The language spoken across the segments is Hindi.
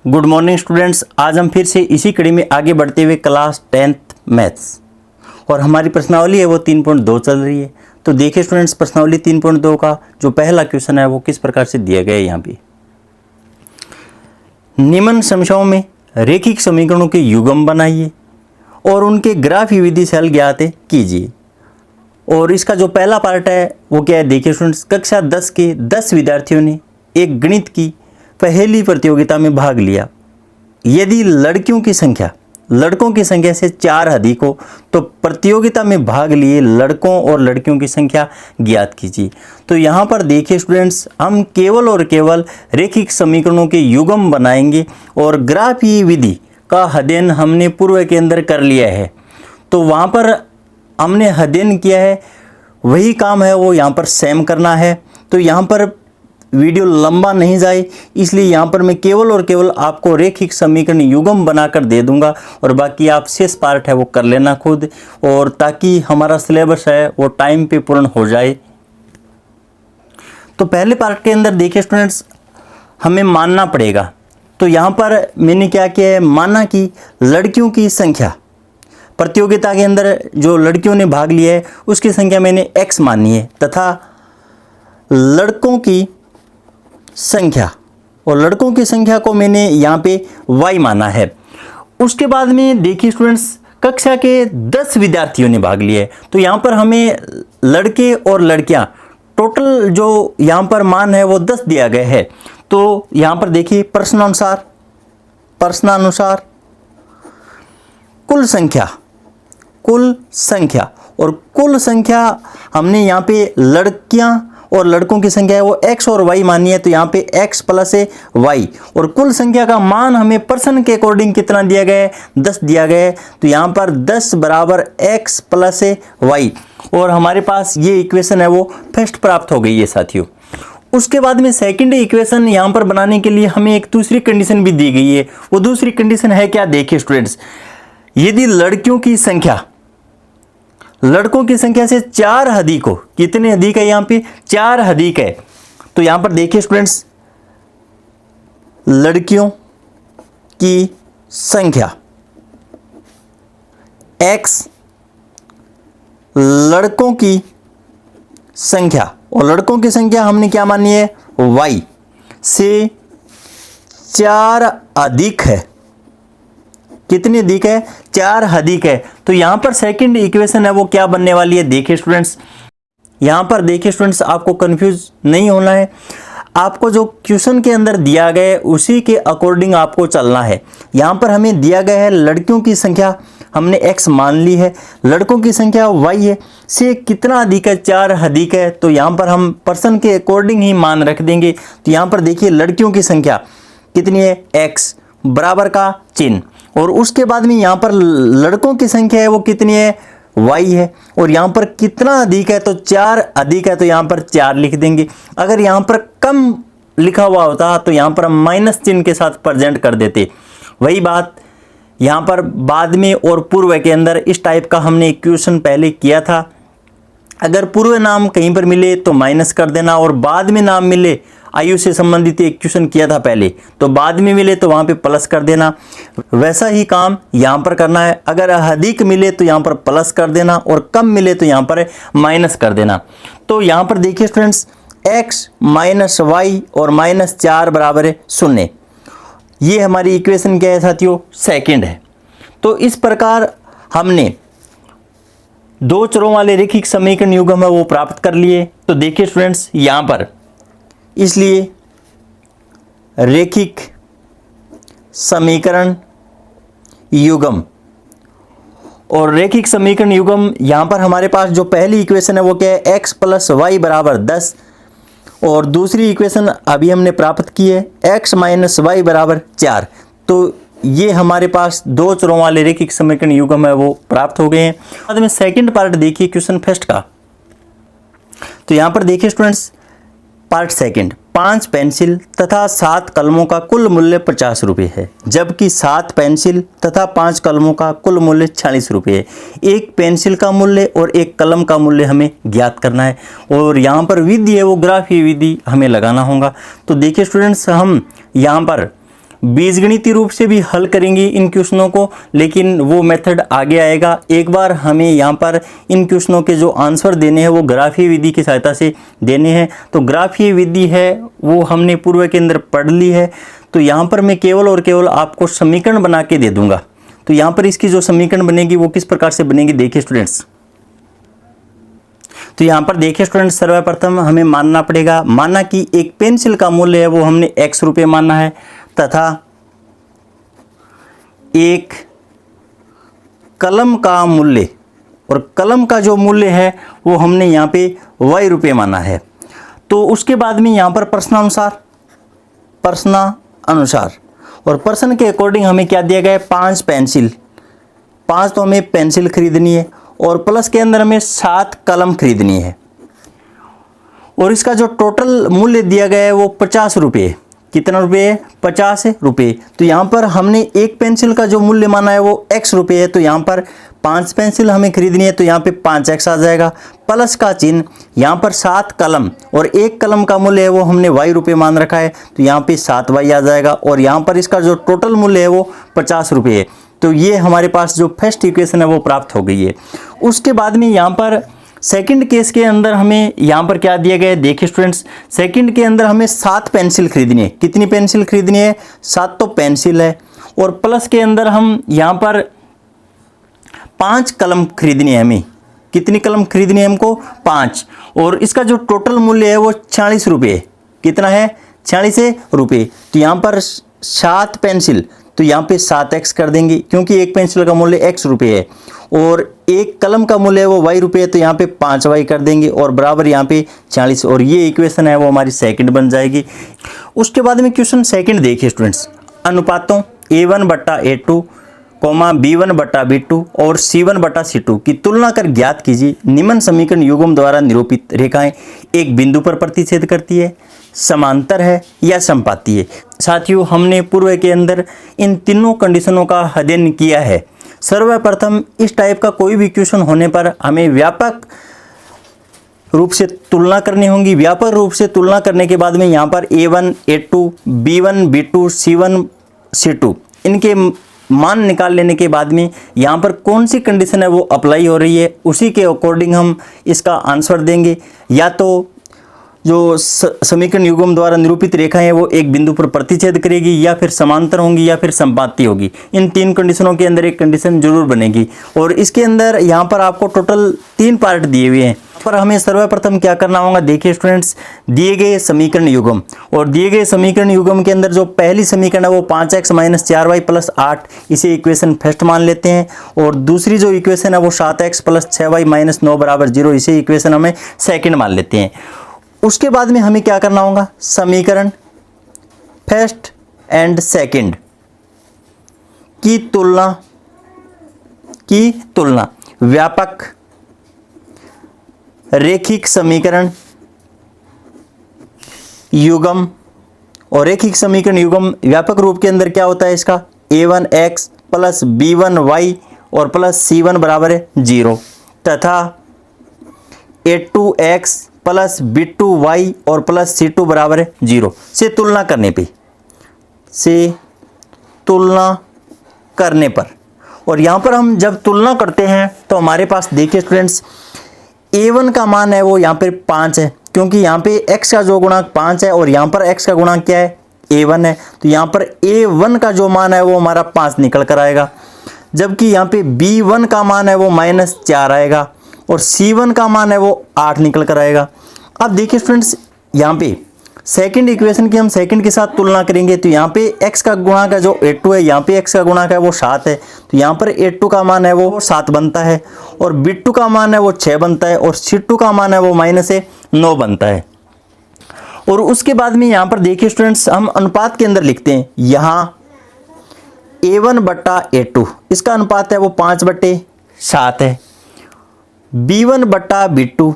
Good morning students. आज हम फिर से इसी कड़ी में आगे बढ़ते हुए क्लास 10th मैथ्स और हमारी प्रश्नावली है वो 3.2 चल रही है। तो देखिए स्टूडेंट्स, प्रश्नावली 3.2 का जो पहला क्वेश्चन है वो किस प्रकार से दिया गया है। यहाँ पे निम्न समस्याओं में रेखिक समीकरणों के युग्म बनाइए और उनके ग्राफीय विधि से हल ज्ञात कीजिए। और इसका जो पहला पार्ट है वो क्या है, देखिए स्टूडेंट्स, कक्षा 10 के 10 विद्यार्थियों ने एक गणित की पहली प्रतियोगिता में भाग लिया। यदि लड़कों की संख्या से 4 अधिक हो तो प्रतियोगिता में भाग लिए लड़कों और लड़कियों की संख्या ज्ञात कीजिए। तो यहाँ पर देखिए स्टूडेंट्स, हम केवल और केवल रेखिक समीकरणों के युग्म बनाएंगे और ग्राफीय विधि का अध्ययन हमने पूर्व के अंदर कर लिया है। तो वहाँ पर हमने अध्ययन किया है, वही काम है वो यहाँ पर सेम करना है। तो यहाँ पर वीडियो लंबा नहीं जाए इसलिए यहाँ पर मैं केवल और केवल आपको रेखिक समीकरण युग्म बनाकर दे दूंगा और बाकी आप शेष पार्ट है वो कर लेना खुद, और ताकि हमारा सिलेबस है वो टाइम पे पूर्ण हो जाए। तो पहले पार्ट के अंदर देखिए स्टूडेंट्स, हमें मानना पड़ेगा। तो यहाँ पर मैंने क्या किया है, माना कि लड़कियों की संख्या, प्रतियोगिता के अंदर जो लड़कियों ने भाग लिया है उसकी संख्या मैंने x मानी है, तथा लड़कों की संख्या और लड़कों की संख्या को मैंने यहाँ पे y माना है। उसके बाद में देखिए स्टूडेंट्स, कक्षा के 10 विद्यार्थियों ने भाग लिया है। तो यहाँ पर हमें लड़के और लड़कियाँ टोटल जो यहाँ पर मान है वो 10 दिया गया है। तो यहाँ पर देखिए प्रश्नानुसार कुल संख्या हमने यहाँ पे लड़कियां और लड़कों की संख्या है वो x और y मानी है। तो यहाँ पे x प्लस y, और कुल संख्या का मान हमें पर्सन के अकॉर्डिंग कितना दिया गया है, 10 दिया गया है। तो यहाँ पर 10 बराबर x प्लस y, और हमारे पास ये इक्वेशन है वो फर्स्ट प्राप्त हो गई है साथियों। उसके बाद में सेकंड इक्वेशन यहाँ पर बनाने के लिए हमें एक दूसरी कंडीशन भी दी गई है। वो दूसरी कंडीशन है क्या, देखिए स्टूडेंट्स, यदि लड़कियों की संख्या से 4 अधिक हो, कितने अधिक है यहाँ पे, 4 अधिक है। तो यहाँ पर देखिए स्टूडेंट्स, लड़कियों की संख्या x, लड़कों की संख्या, और लड़कों की संख्या हमने क्या मानी है, y से 4 अधिक है। कितनी अधिक है, 4 अधिक है। तो यहां पर सेकंड इक्वेशन है वो क्या बनने वाली है, देखिए स्टूडेंट्स, यहां पर देखिए स्टूडेंट्स, आपको कंफ्यूज नहीं होना है। आपको जो क्वेश्चन के अंदर दिया गया है उसी के अकॉर्डिंग आपको चलना है। यहां पर हमें दिया गया है लड़कियों की संख्या हमने x मान ली है, लड़कों की संख्या y है, से कितना अधिक है, 4 अधिक है। तो यहां पर हम पर्सन के अकॉर्डिंग ही मान रख देंगे। तो यहां पर देखिए लड़कियों की संख्या कितनी है, x बराबर का चिन्ह, और उसके बाद में यहाँ पर लड़कों की संख्या है वो कितनी है, y है, और यहाँ पर कितना अधिक है, तो 4 अधिक है। तो यहाँ पर 4 लिख देंगे। अगर यहाँ पर कम लिखा हुआ होता तो यहाँ पर हम माइनस चिन्ह के साथ प्रेजेंट कर देते। वही बात यहाँ पर बाद में और पूर्व के अंदर इस टाइप का हमने इक्वेशन पहले किया था। अगर पूर्व नाम कहीं पर मिले तो माइनस कर देना, और बाद में नाम मिले, आयु से संबंधित इक्वेशन किया था पहले, तो बाद में मिले तो वहाँ पे प्लस कर देना। वैसा ही काम यहाँ पर करना है। अगर अधिक मिले तो यहाँ पर प्लस कर देना, और कम मिले तो यहाँ पर माइनस कर देना। तो यहाँ पर देखिए स्टूडेंट्स, x माइनस वाई और -4 बराबर है 0। ये हमारी इक्वेशन क्या है साथियों, सेकेंड है। तो इस प्रकार हमने 2 चरों वाले रेखिक समीकरण युग्म है वो प्राप्त कर लिए। तो देखिए स्टूडेंट्स, यहाँ पर इसलिए रेखिक समीकरण युग्म, और रेखिक समीकरण युग्म यहाँ पर हमारे पास जो पहली इक्वेशन है वो क्या है, x प्लस वाई बराबर 10, और दूसरी इक्वेशन अभी हमने प्राप्त की है x माइनस वाई बराबर 4। तो ये हमारे पास 2 चरों वाले रेखिक समीकरण युग्म है वो प्राप्त हो गए हैं। बाद में सेकंड पार्ट देखिए क्वेश्चन फर्स्ट का। तो यहाँ पर देखिए स्टूडेंट्स, पार्ट सेकंड, 5 पेंसिल तथा 7 कलमों का कुल मूल्य 50 रुपये है, जबकि 7 पेंसिल तथा 5 कलमों का कुल मूल्य 40 रुपये है। एक पेंसिल का मूल्य और एक कलम का मूल्य हमें ज्ञात करना है, और यहाँ पर विधि है वो ग्राफीय विधि हमें लगाना होगा। तो देखिए स्टूडेंट्स, हम यहाँ पर बीजगणितीय रूप से भी हल करेंगे इन क्वेश्चनों को, लेकिन वो मेथड आगे आएगा। एक बार हमें यहाँ पर इन क्वेश्चनों के जो आंसर देने हैं वो ग्राफीय विधि की सहायता से देने हैं। तो ग्राफीय विधि है वो हमने पूर्व के अंदर पढ़ ली है। तो यहाँ पर मैं केवल और केवल आपको समीकरण बना के दे दूंगा। तो यहाँ पर इसकी जो समीकरण बनेगी वो किस प्रकार से बनेगी, देखिए स्टूडेंट्स। तो यहाँ पर देखिए स्टूडेंट्स, सर्वप्रथम हमें मानना पड़ेगा, माना कि एक पेंसिल का मूल्य है वो हमने x रुपये माना है, तथा एक कलम का मूल्य, और कलम का जो मूल्य है वो हमने यहाँ पे y रुपये माना है। तो उसके बाद में यहाँ पर प्रश्नानुसार और प्रश्न के अकॉर्डिंग हमें क्या दिया गया है, 5 पेंसिल, 5 तो हमें पेंसिल खरीदनी है, और प्लस के अंदर हमें 7 कलम खरीदनी है, और इसका जो टोटल मूल्य दिया गया है वो 50 रुपये। कितना रुपये है, 50 रुपये। तो यहाँ पर हमने एक पेंसिल का जो मूल्य माना है वो x रुपये है, तो यहाँ पर 5 पेंसिल हमें खरीदनी है, तो यहाँ पे 5x आ जाएगा, प्लस का चिन्ह, यहाँ पर 7 कलम, और एक कलम का मूल्य है वो हमने y रुपये मान रखा है, तो यहाँ पे 7y आ जाएगा, और यहाँ पर इसका जो टोटल मूल्य है वो 50 रुपये है। तो ये हमारे पास जो फर्स्ट इक्वेशन है वो प्राप्त हो गई है। उसके बाद में यहाँ पर सेकंड केस के अंदर हमें यहाँ पर क्या दिया गया है, देखिए स्टूडेंट्स, सेकंड के अंदर हमें 7 पेंसिल खरीदनी है। कितनी पेंसिल खरीदनी है, 7 तो पेंसिल है, और प्लस के अंदर हम यहाँ पर 5 कलम खरीदनी है हमें। कितनी कलम खरीदनी है हमको, 5, और इसका जो टोटल मूल्य है वो 46 रुपये। कितना है, 46 रुपये। तो यहाँ पर 7 पेंसिल, तो यहाँ पे 7x कर देंगे, क्योंकि एक पेंसिल का मूल्य x रुपये है, और एक कलम का मूल्य है वो y रुपये है, तो यहाँ पे 5y कर देंगे, और बराबर यहाँ पे 40, और ये इक्वेशन है वो हमारी सेकंड बन जाएगी। उसके बाद में क्वेश्चन सेकंड देखिए स्टूडेंट्स, अनुपातों a1/a2, b1/b2 और c1/c2 की तुलना कर ज्ञात कीजिए। निम्न समीकरण युग्म द्वारा निरूपित रेखाएं एक बिंदु पर प्रतिच्छेद करती है, समांतर है या समपाती है। साथियों, हमने पूर्व के अंदर इन तीनों कंडीशनों का अध्ययन किया है। सर्वप्रथम इस टाइप का कोई भी क्वेश्चन होने पर हमें व्यापक रूप से तुलना करनी होगी। व्यापक रूप से तुलना करने के बाद में यहाँ पर a1, a2, b1, b2, c1, c2 इनके मान निकाल लेने के बाद में यहाँ पर कौन सी कंडीशन है वो अप्लाई हो रही है, उसी के अकॉर्डिंग हम इसका आंसर देंगे। या तो जो समीकरण युग्म द्वारा निरूपित रेखा है वो एक बिंदु पर प्रतिच्छेद करेगी, या फिर समांतर होंगी, या फिर समपाती होगी। इन 3 कंडीशनों के अंदर एक कंडीशन जरूर बनेगी, और इसके अंदर यहाँ पर आपको टोटल 3 पार्ट दिए हुए हैं। पर हमें सर्वप्रथम क्या करना होगा, देखिए स्टूडेंट्स, दिए गए समीकरण युग्म, और दिए गए समीकरण युग्म के अंदर जो पहली समीकरण है वो 5x - 4y + 8, इसे इक्वेशन फर्स्ट मान लेते हैं, और दूसरी जो इक्वेशन है वो 7x + 6y - 9 = 0, इसे इक्वेशन हमें सेकेंड मान लेते हैं। उसके बाद में हमें क्या करना होगा, समीकरण फर्स्ट एंड सेकंड की तुलना व्यापक रेखिक समीकरण युग्म, और रेखिक समीकरण युग्म व्यापक रूप के अंदर क्या होता है इसका, a1x + b1y और +c1 = 0, तथा a2x + b2y और +c2 = 0 से तुलना करने पर। और यहाँ पर हम जब तुलना करते हैं तो हमारे पास देखिए स्टूडेंट्स, a1 का मान है वो यहाँ पर 5 है, क्योंकि यहाँ पे x का जो गुणांक 5 है और यहाँ पर x का गुणांक क्या है, a1 है। तो यहाँ पर a1 का जो मान है वो हमारा 5 निकल कर आएगा, जबकि यहाँ पे b1 का मान है वो -4 आएगा, और c1 का मान है वो 8 निकल कर आएगा। अब देखिए स्टूडेंट्स, यहाँ पे सेकंड इक्वेशन की हम सेकंड के साथ तुलना करेंगे, तो यहाँ पे x का गुणांक है जो a2 है, यहाँ पे x का गुणांक है वो 7 है, तो यहाँ पर a2 का मान है वो 7 बनता है, और b2 का मान है वो 6 बनता है, और c2 का मान है वो -9 बनता है। और उसके बाद में यहाँ पर देखिए स्टूडेंट्स, हम अनुपात के अंदर लिखते हैं, यहाँ a1/a2 इसका अनुपात है वो 5/7 है, b1/b2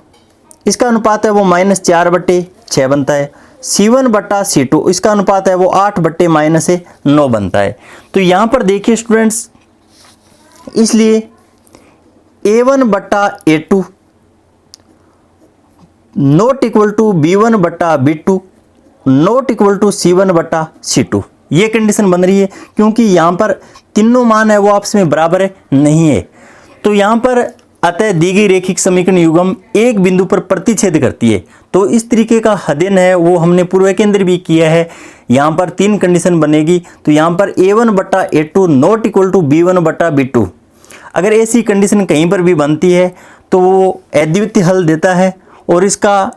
इसका अनुपात है वो -4/6 बनता है, c1/c2 इसका अनुपात है वो 8/-9 बनता है। तो यहाँ पर देखिए स्टूडेंट्स, इसलिए a1/a2 not equal to b1/b2 not equal to c1/c2। ये कंडीशन बन रही है क्योंकि यहाँ पर तीनों मान है वो आपस में बराबर नहीं है। तो यहाँ पर अतः दी गई रेखिक समीकरण युग्म एक बिंदु पर प्रतिच्छेद करती है। तो इस तरीके का अध्ययन है वो हमने पूर्व के अंदर भी किया है। यहाँ पर 3 कंडीशन बनेगी। तो यहाँ पर a1/a2 not equal to b1/b2, अगर ऐसी कंडीशन कहीं पर भी बनती है तो वो अद्वितीय हल देता है और इसका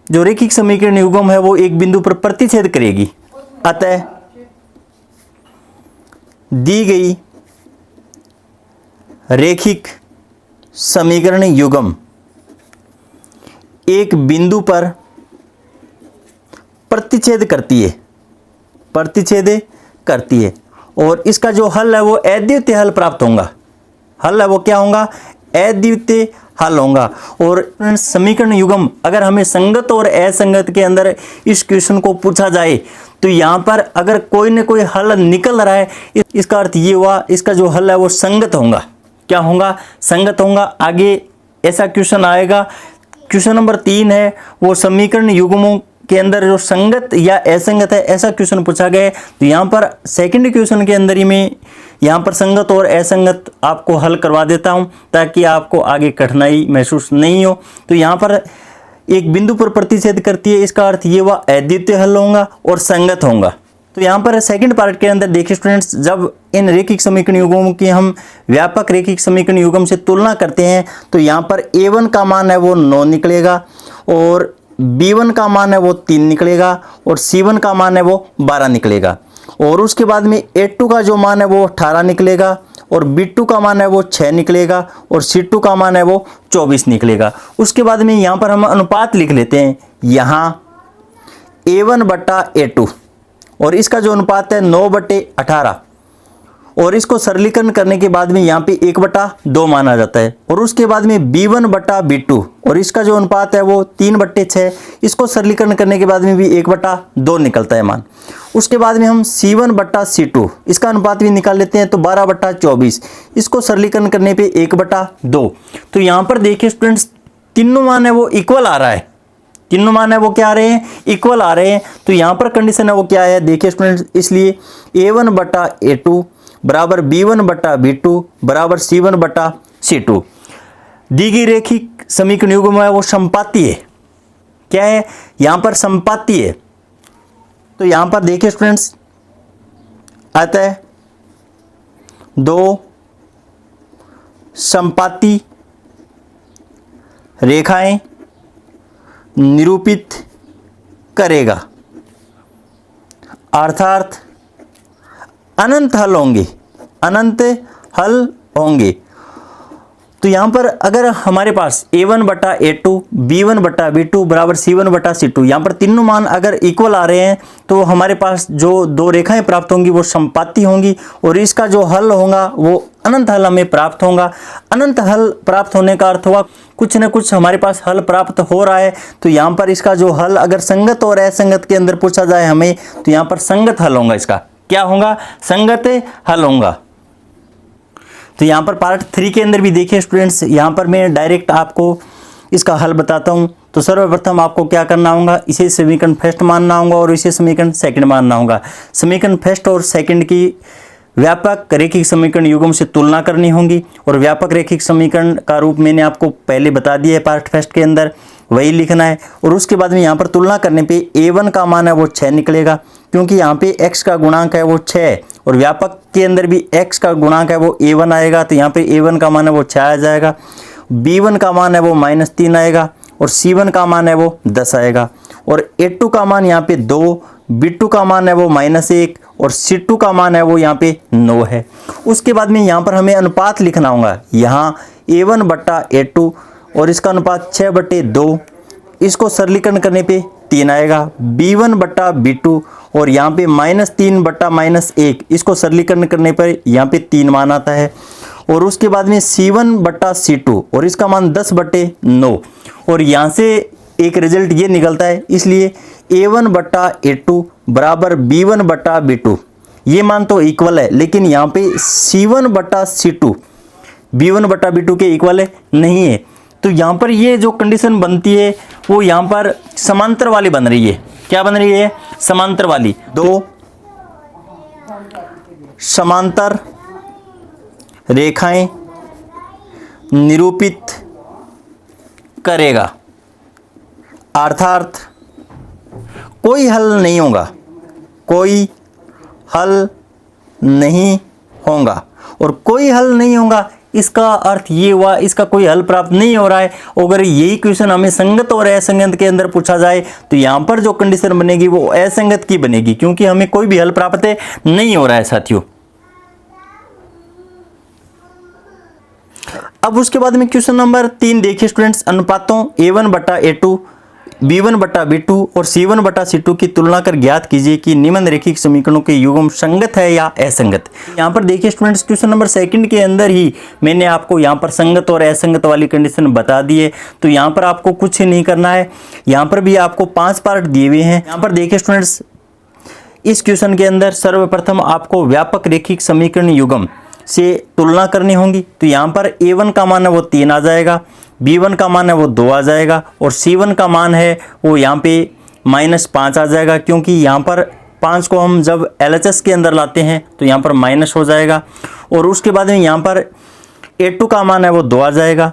जो रेखिक समीकरण युग्म है वो एक बिंदु पर प्रतिच्छेद करेगी। अतः दी गई रेखिक समीकरण युग्म एक बिंदु पर प्रतिच्छेद करती है और इसका जो हल है वो अद्वितीय हल प्राप्त होगा। हल है वो क्या होगा? अद्वितीय हल होगा। और समीकरण युग्म अगर हमें संगत और असंगत के अंदर इस क्वेश्चन को पूछा जाए तो यहाँ पर अगर कोई न कोई हल निकल रहा है, इसका अर्थ ये हुआ इसका जो हल है वो संगत होगा। क्या होगा? संगत होगा। आगे ऐसा क्वेश्चन आएगा। क्वेश्चन नंबर 3 है वो समीकरण युग्मों के अंदर जो संगत या असंगत है ऐसा क्वेश्चन पूछा गया है। तो यहाँ पर सेकंड क्वेश्चन के अंदर ही मैं यहाँ पर संगत और असंगत आपको हल करवा देता हूँ ताकि आपको आगे कठिनाई महसूस नहीं हो। तो यहाँ पर एक बिंदु पर प्रतिच्छेद करती है, इसका अर्थ ये हुआ अद्वितीय हल होगा और संगत होगा। तो यहाँ पर सेकंड पार्ट के अंदर देखिए स्टूडेंट्स, जब इन रेखिक समीकरण युग्मों की हम व्यापक रेखिक समीकरण युग्म से तुलना करते हैं तो यहाँ पर a1 का मान है वो 9 निकलेगा और b1 का मान है वो 3 निकलेगा और c1 का मान है वो 12 निकलेगा। और उसके बाद में a2 का जो मान है वो 18 निकलेगा और b2 का मान है वो 6 निकलेगा और c2 का मान है वो 24 निकलेगा। उसके बाद में यहाँ पर हम अनुपात लिख लेते हैं, यहाँ a1/a2 और इसका जो अनुपात है 9/18 और इसको सरलीकरण करने के बाद में यहाँ पे 1/2 माना जाता है। और उसके बाद में b1/b2 और इसका जो अनुपात है वो 3/6, इसको सरलीकरण करने के बाद में भी 1/2 निकलता है मान। उसके बाद में हम c1/c2 इसका अनुपात भी निकाल लेते हैं तो 12/24, इसको सरलीकरण करने पे 1/2। तो यहाँ पर देखिए स्टूडेंट्स तीनों मान है वो इक्वल आ रहा है। तीनों मान है वो क्या आ रहे हैं? इक्वल आ रहे हैं। तो यहाँ पर कंडीशन है वो क्या है देखिए स्टूडेंट्स, इसलिए a1/a2 बराबर b1/b2 बराबर c1/c2। दी गई रेखिक समीकरण युग्म है वो समपाती है। क्या है? यहाँ पर समपाती है। तो यहाँ पर देखिए स्टूडेंट्स, अतः दो समपाती रेखाएं निरूपित करेगा, अर्थात अनंत हल होंगे, अनंत हल होंगे। तो यहाँ पर अगर हमारे पास a1/a2 b1/b2 बराबर c1/c2 यहाँ पर तीनों मान अगर इक्वल आ रहे हैं तो हमारे पास जो दो रेखाएं प्राप्त होंगी वो समपाती होंगी और इसका जो हल होगा वो अनंत हल हमें प्राप्त होगा। अनंत हल प्राप्त होने का अर्थ हुआ कुछ न कुछ हमारे पास हल प्राप्त हो रहा है। तो यहाँ पर इसका जो हल अगर संगत और असंगत के अंदर पूछा जाए हमें तो यहाँ पर संगत हल होगा। इसका क्या होगा? संगत हल होगा। तो यहाँ पर पार्ट 3 के अंदर भी देखिए स्टूडेंट्स, यहाँ पर मैं डायरेक्ट आपको इसका हल बताता हूँ। तो सर्वप्रथम आपको क्या करना होगा, इसे समीकरण फर्स्ट मानना होगा और इसे समीकरण सेकंड मानना होगा। समीकरण फर्स्ट और सेकंड की व्यापक रेखिक समीकरण युग्म से तुलना करनी होगी और व्यापक रेखिक समीकरण का रूप मैंने आपको पहले बता दिया है पार्ट फर्स्ट के अंदर, वही लिखना है। और उसके बाद में यहाँ पर तुलना करने पे a1 का मान है वो 6 निकलेगा क्योंकि यहाँ पे x का गुणांक है वो 6 और व्यापक के अंदर भी x का गुणांक है वो a1 आएगा। तो यहाँ पे a1 का मान है वो 6 आ जाएगा, b1 का मान है वो -3 आएगा और c1 का मान है वो 10 आएगा और a2 का मान यहाँ पे 2, b2 का मान है वो -1 और c2 का मान है वो यहाँ पे 9 है। उसके बाद में यहाँ पर हमें अनुपात लिखना होगा, यहाँ a1/a2 और इसका अनुपात 6/2, इसको सरलीकरण करने पे 3 आएगा, b1/b2 और यहाँ पे -3/-1, इसको सरलीकरण करने पर यहाँ पे 3 मान आता है। और उसके बाद में c1/c2 और इसका मान 10/9 और यहाँ से एक रिजल्ट ये निकलता है, इसलिए a1/a2 बराबर b1/b2। ये मान तो इक्वल है लेकिन यहाँ पे c1/c2 b1/b2 के इक्वल नहीं है। तो यहाँ पर ये जो कंडीशन बनती है वो यहाँ पर समांतर वाली बन रही है। क्या बन रही है? समांतर वाली। दो समांतर रेखाएं निरूपित करेगा, अर्थात कोई हल नहीं होगा, कोई हल नहीं होगा। और कोई हल नहीं होगा इसका अर्थ ये हुआ इसका कोई हल प्राप्त नहीं हो रहा है। अगर यही क्वेश्चन हमें संगत और असंगत के अंदर पूछा जाए तो यहाँ पर जो कंडीशन बनेगी वो असंगत की बनेगी, क्योंकि हमें कोई भी हल प्राप्त नहीं हो रहा है साथियों। अब उसके बाद में क्वेश्चन नंबर 3 देखिए स्टूडेंट्स, अनुपातों A1 बटा A2, B1 बटा B2 और C1 बटा C2 की तुलना कर ज्ञात कीजिए कि निम्नलिखित समीकरणों के युग्म संगत है या असंगत। यहाँ पर देखिए स्टूडेंट्स, क्वेश्चन नंबर 2 के अंदर ही मैंने आपको यहाँ पर संगत और असंगत वाली कंडीशन बता दी है। तो यहाँ पर आपको कुछ नहीं करना है, यहाँ पर भी आपको 5 पार्ट दिए हुए हैं। यहाँ पर देखिए स्टूडेंट्स, इस क्वेश्चन के अंदर सर्वप्रथम आपको व्यापक रेखिक समीकरण युग्म से तुलना करनी होगी। तो यहाँ पर A1 का मान है वो 3 आ जाएगा, B1 का मान है वो 2 आ जाएगा और C1 का मान है वो यहाँ पे -5 आ जाएगा, क्योंकि यहाँ पर 5 को हम जब LHS के अंदर लाते हैं तो यहाँ पर माइनस हो जाएगा। और उसके बाद में यहाँ पर A2 का मान है वो 2 आ जाएगा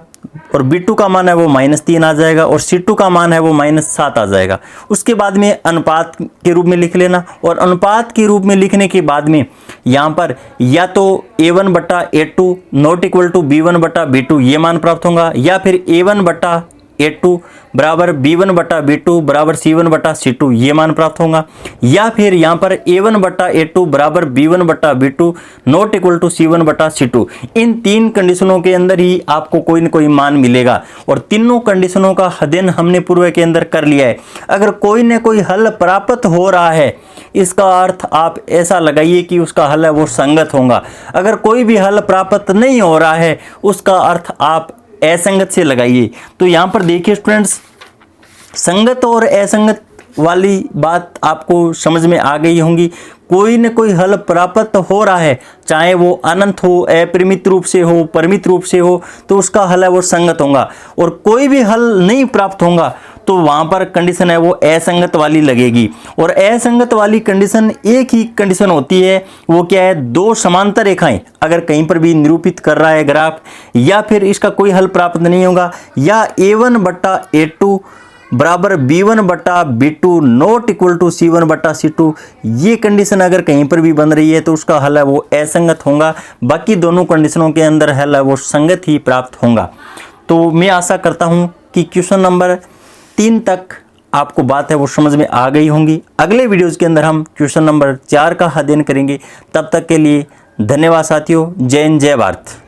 और B2 का मान है वो -3 आ जाएगा और C2 का मान है वो -7 आ जाएगा। उसके बाद में अनुपात के रूप में लिख लेना, और अनुपात के रूप में लिखने के बाद में यहाँ पर या तो A1 बटा A2 not equal to B1 बटा B2 ये मान प्राप्त होगा, या फिर A1 बटा A2 बराबर B1 बटा B2 बराबर C1 बटा C2 ये मान प्राप्त होगा, या फिर यहाँ पर A1 बटा A2 बराबर B1 बटा B2 not equal to C1 बटा C2। इन 3 कंडीशनों के अंदर ही आपको कोई न कोई मान मिलेगा और तीनों कंडीशनों का अध्ययन हमने पूर्व के अंदर कर लिया है। अगर कोई न कोई हल प्राप्त हो रहा है इसका अर्थ आप ऐसा लगाइए कि उसका हल है वो संगत होगा। अगर कोई भी हल प्राप्त नहीं हो रहा है उसका अर्थ आप असंगत से लगाइए। तो यहाँ पर देखिए स्टूडेंट्स, संगत और असंगत वाली बात आपको समझ में आ गई होंगी। कोई न कोई हल प्राप्त हो रहा है, चाहे वो अनंत हो, अपरिमित रूप से हो, परिमित रूप से हो, तो उसका हल है वो संगत होगा। और कोई भी हल नहीं प्राप्त होगा तो वहाँ पर कंडीशन है वो असंगत वाली लगेगी। और असंगत वाली कंडीशन एक ही कंडीशन होती है, वो क्या है, 2 समांतर रेखाएं अगर कहीं पर भी निरूपित कर रहा है ग्राफ, या फिर इसका कोई हल प्राप्त नहीं होगा, या A1 बटा A2 बराबर B1 बटा B2 not equal to C1 बटा C2 ये कंडीशन अगर कहीं पर भी बन रही है तो उसका हल है वो असंगत होगा। बाकी दोनों कंडीशनों के अंदर हल है वो संगत ही प्राप्त होगा। तो मैं आशा करता हूँ कि क्वेश्चन नंबर 3 तक आपको बात है वो समझ में आ गई होंगी। अगले वीडियोज़ के अंदर हम क्वेश्चन नंबर 4 का अध्ययन करेंगे। तब तक के लिए धन्यवाद साथियों। जय हिंद, जय भारत।